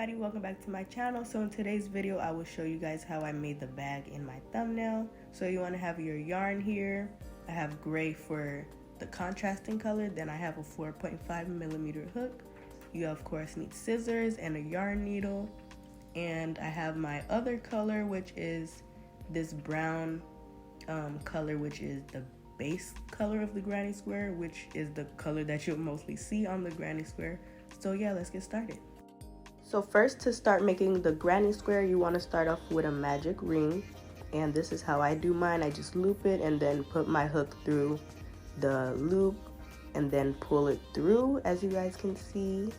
everybody, welcome back to my channel. So in today's video I will show you guys how I made the bag in my thumbnail. So you want to have your yarn here. I have gray for the contrasting color, then I have a 4.5mm hook. You of course need scissors and a yarn needle, and I have my other color, which is this brown color, which is the base color of the granny square, which is the color that you'll mostly see on the granny square. So yeah, let's get started. So first, to start making the granny square, you want to start off with a magic ring, and this is how I do mine. I just loop it and then put my hook through the loop and then pull it through, as you guys can see,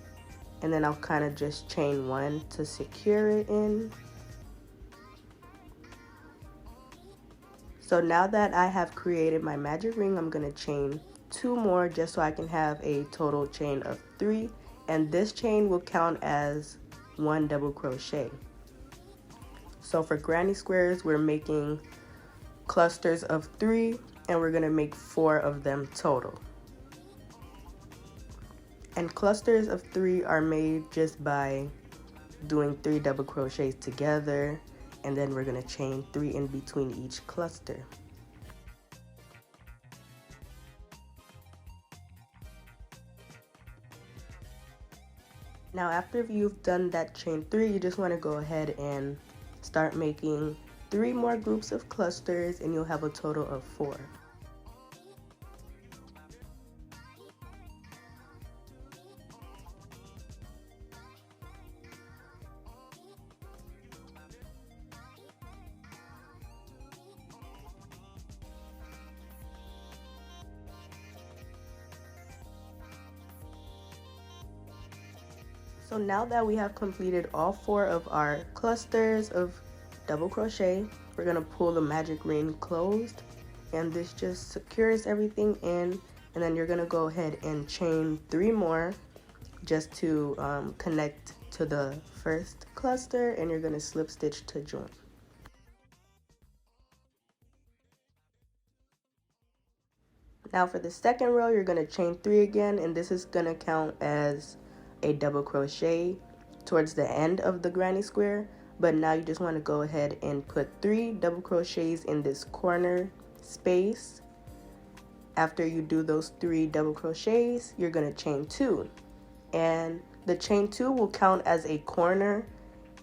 and then I'll kind of just chain one to secure it in. So now that I have created my magic ring, I'm going to chain two more just so I can have a total chain of 3, and this chain will count as 1 double crochet. So for granny squares, we're making clusters of 3, and we're going to make 4 of them total. And clusters of 3 are made just by doing 3 double crochets together, and then we're going to chain 3 in between each cluster. Now after you've done that chain 3, you just want to go ahead and start making 3 more groups of clusters, and you'll have a total of 4. So now that we have completed all 4 of our clusters of double crochet, we're going to pull the magic ring closed, and this just secures everything in, and then you're going to go ahead and chain 3 more just to connect to the first cluster, and you're going to slip stitch to join. Now for the second row, you're going to chain 3 again, and this is going to count as a double crochet towards the end of the granny square, but now you just want to go ahead and put 3 double crochets in this corner space. After you do those 3 double crochets, you're going to chain 2, and the chain 2 will count as a corner,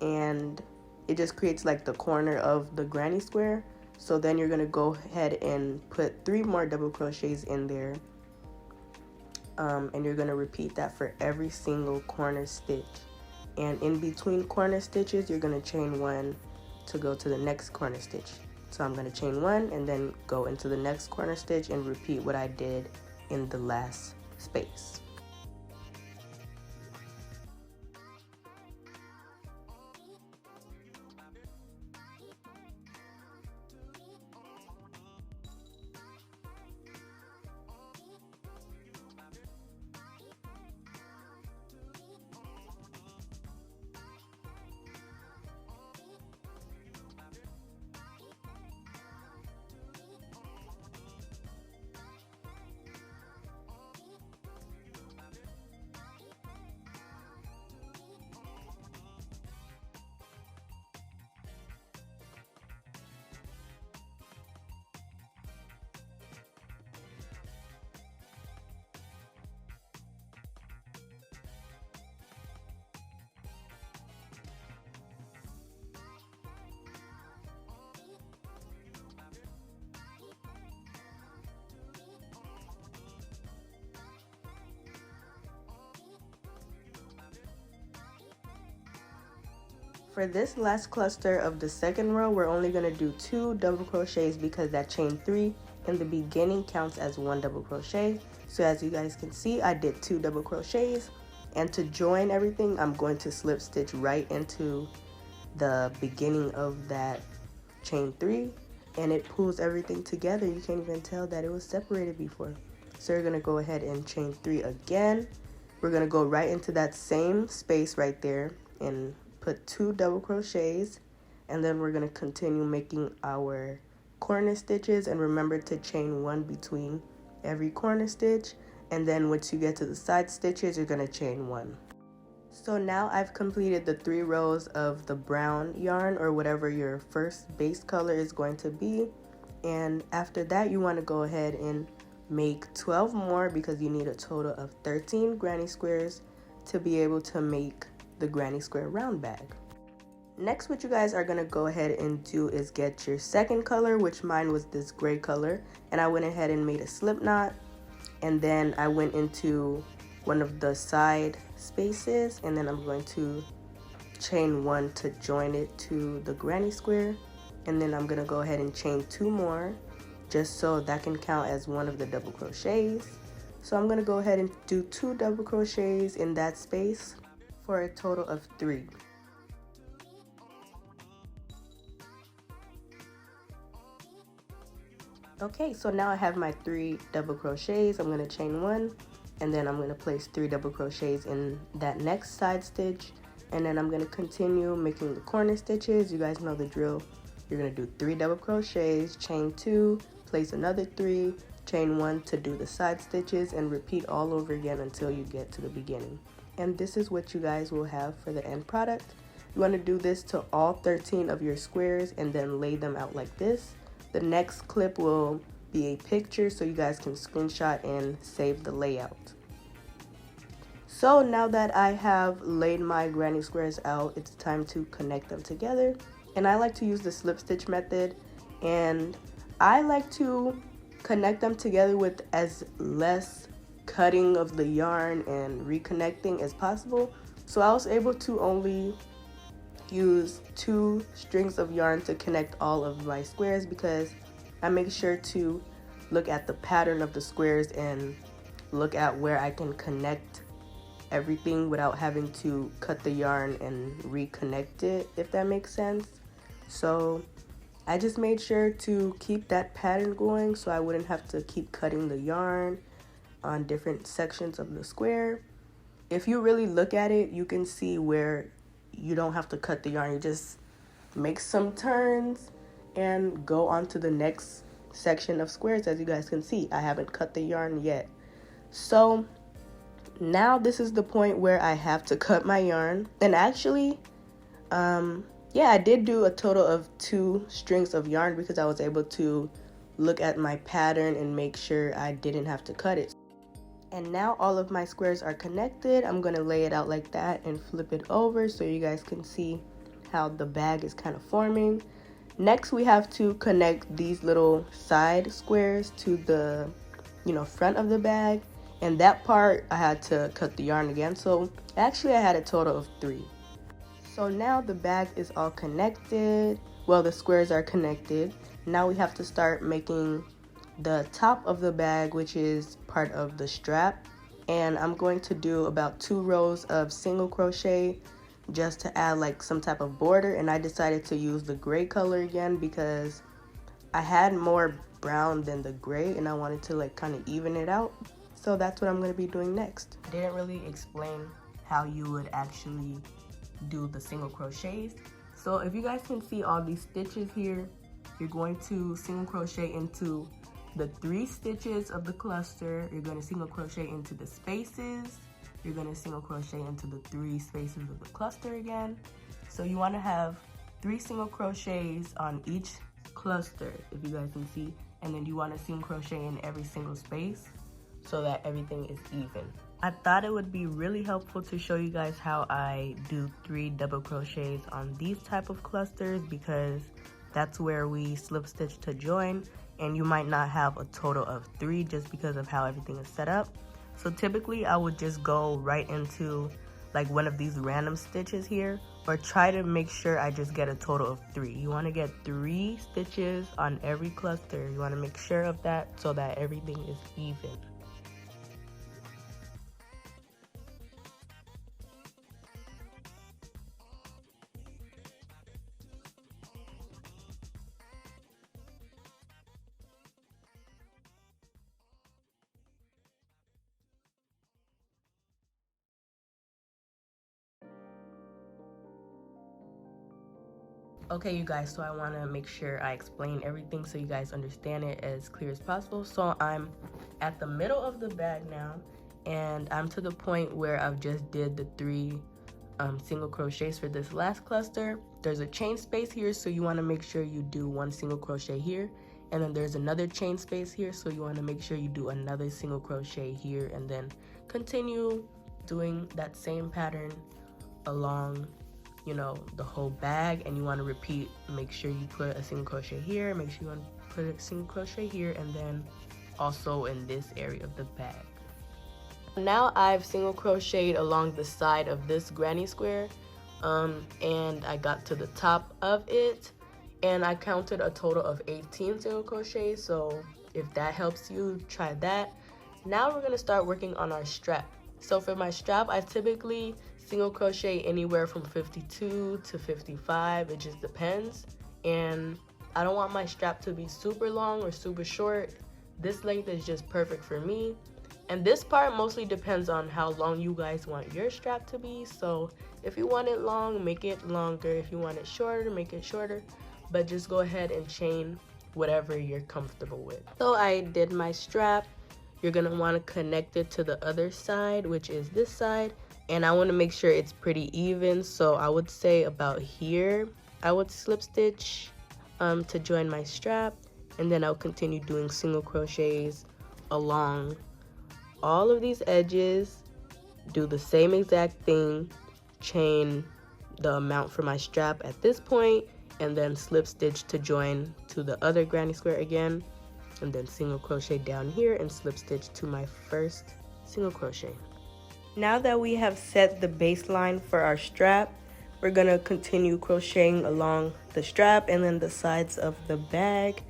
and it just creates like the corner of the granny square. So then you're going to go ahead and put 3 more double crochets in there. And you're going to repeat that for every single corner stitch, and in between corner stitches you're going to chain 1 to go to the next corner stitch. So I'm going to chain 1 and then go into the next corner stitch and repeat what I did in the last space. For this last cluster of the second row, we're only going to do 2 double crochets because that chain 3 in the beginning counts as 1 double crochet. So as you guys can see, I did 2 double crochets, and to join everything, I'm going to slip stitch right into the beginning of that chain 3, and it pulls everything together. You can't even tell that it was separated before. So you're going to go ahead and chain 3 again. We're going to go right into that same space right there and put 2 double crochets, and then we're going to continue making our corner stitches, and remember to chain 1 between every corner stitch, and then once you get to the side stitches, you're going to chain 1. So now I've completed the 3 rows of the brown yarn, or whatever your first base color is going to be. And after that, you want to go ahead and make 12 more, because you need a total of 13 granny squares to be able to make the granny square round bag. Next, what you guys are going to go ahead and do is get your second color, which mine was this gray color, and I went ahead and made a slip knot, and then I went into one of the side spaces, and then I'm going to chain 1 to join it to the granny square, and then I'm going to go ahead and chain 2 more, just so that can count as one of the double crochets. So I'm going to go ahead and do 2 double crochets in that space for a total of 3. Okay, so now I have my 3 double crochets. I'm going to chain 1, and then I'm going to place 3 double crochets in that next side stitch, and then I'm going to continue making the corner stitches. You guys know the drill. You're going to do 3 double crochets, chain 2, place another 3, chain 1 to do the side stitches, and repeat all over again until you get to the beginning. And this is what you guys will have for the end product. You want to do this to all 13 of your squares and then lay them out like this. The next clip will be a picture so you guys can screenshot and save the layout. So now that I have laid my granny squares out, it's time to connect them together. And I like to use the slip stitch method, and I like to connect them together with as less cutting of the yarn and reconnecting as possible. So I was able to only use 2 strings of yarn to connect all of my squares, because I make sure to look at the pattern of the squares and look at where I can connect everything without having to cut the yarn and reconnect it, if that makes sense. So I just made sure to keep that pattern going so I wouldn't have to keep cutting the yarn on different sections of the square. If you really look at it, you can see where you don't have to cut the yarn. You just make some turns and go on to the next section of squares. As you guys can see, I haven't cut the yarn yet. So now this is the point where I have to cut my yarn. And actually, yeah, I did do a total of 2 strings of yarn, because I was able to look at my pattern and make sure I didn't have to cut it. And now all of my squares are connected. I'm going to lay it out like that and flip it over so you guys can see how the bag is kind of forming. Next, we have to connect these little side squares to the, front of the bag. And that part, I had to cut the yarn again. So actually, I had a total of 3. So now the bag is all connected. Well, the squares are connected. Now we have to start making the top of the bag, which is part of the strap, and I'm going to do about 2 rows of single crochet just to add like some type of border. And I decided to use the gray color again because I had more brown than the gray and I wanted to like kind of even it out. So that's what I'm going to be doing next. I didn't really explain how you would actually do the single crochets. So if you guys can see all these stitches here, you're going to single crochet into the 3 stitches of the cluster. You're going to single crochet into the spaces. You're going to single crochet into the 3 spaces of the cluster again. So you want to have 3 single crochets on each cluster, if you guys can see, and then you want to single crochet in every single space so that everything is even. I thought it would be really helpful to show you guys how I do 3 double crochets on these type of clusters, because that's where we slip stitch to join, and you might not have a total of 3 just because of how everything is set up. So typically I would just go right into like one of these random stitches here, or try to make sure I just get a total of 3. You want to get 3 stitches on every cluster. You want to make sure of that so that everything is even. Okay, you guys, so I want to make sure I explain everything so you guys understand it as clear as possible. So I'm at the middle of the bag now, and I'm to the point where I've just did the 3 single crochets for this last cluster. There's a chain space here, so you want to make sure you do 1 single crochet here, and then there's another chain space here, so you want to make sure you do another single crochet here, and then continue doing that same pattern along, you know, the whole bag. And you want to repeat, make sure you put a single crochet here, make sure you want to put a single crochet here, and then also in this area of the bag. Now I've single crocheted along the side of this granny square, and I got to the top of it, and I counted a total of 18 single crochets. So if that helps you, try that. Now we're going to start working on our strap. So for my strap, I typically single crochet anywhere from 52 to 55. It just depends, and I don't want my strap to be super long or super short. This length is just perfect for me. And this part mostly depends on how long you guys want your strap to be. So if you want it long, make it longer. If you want it shorter, make it shorter. But just go ahead and chain whatever you're comfortable with. So I did my strap. You're gonna want to connect it to the other side, which is this side. And I want to make sure it's pretty even. So I would say about here, I would slip stitch to join my strap. And then I'll continue doing single crochets along all of these edges, do the same exact thing, chain the amount for my strap at this point, and then slip stitch to join to the other granny square again, and then single crochet down here and slip stitch to my first single crochet. Now that we have set the baseline for our strap, we're gonna continue crocheting along the strap and then the sides of the bag,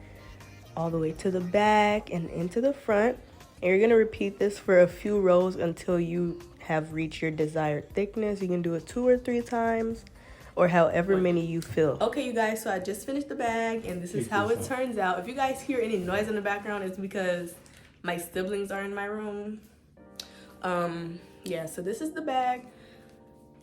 all the way to the back and into the front. And you're gonna repeat this for a few rows until you have reached your desired thickness. You can do it 2 or 3 times, or however many you feel. Okay, you guys, so I just finished the bag, and this is how it turns out. If you guys hear any noise in the background, it's because my siblings are in my room. Yeah, so this is the bag.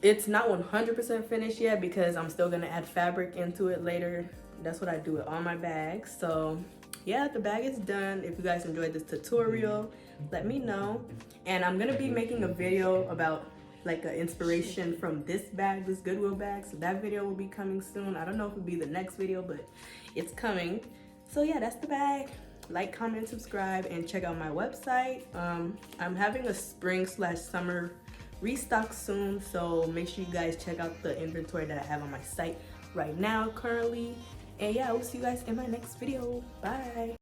It's not 100% finished yet because I'm still gonna add fabric into it later. That's what I do with all my bags. So yeah, the bag is done. If you guys enjoyed this tutorial, let me know. And I'm gonna be making a video about like an inspiration from this bag, this Goodwill bag. So that video will be coming soon. I don't know if it'll be the next video, but it's coming. So yeah, that's the bag. Like, comment, subscribe, and check out my website. I'm having a spring/summer restock soon, so make sure you guys check out the inventory that I have on my site right now currently. And yeah, I will see you guys in my next video. Bye.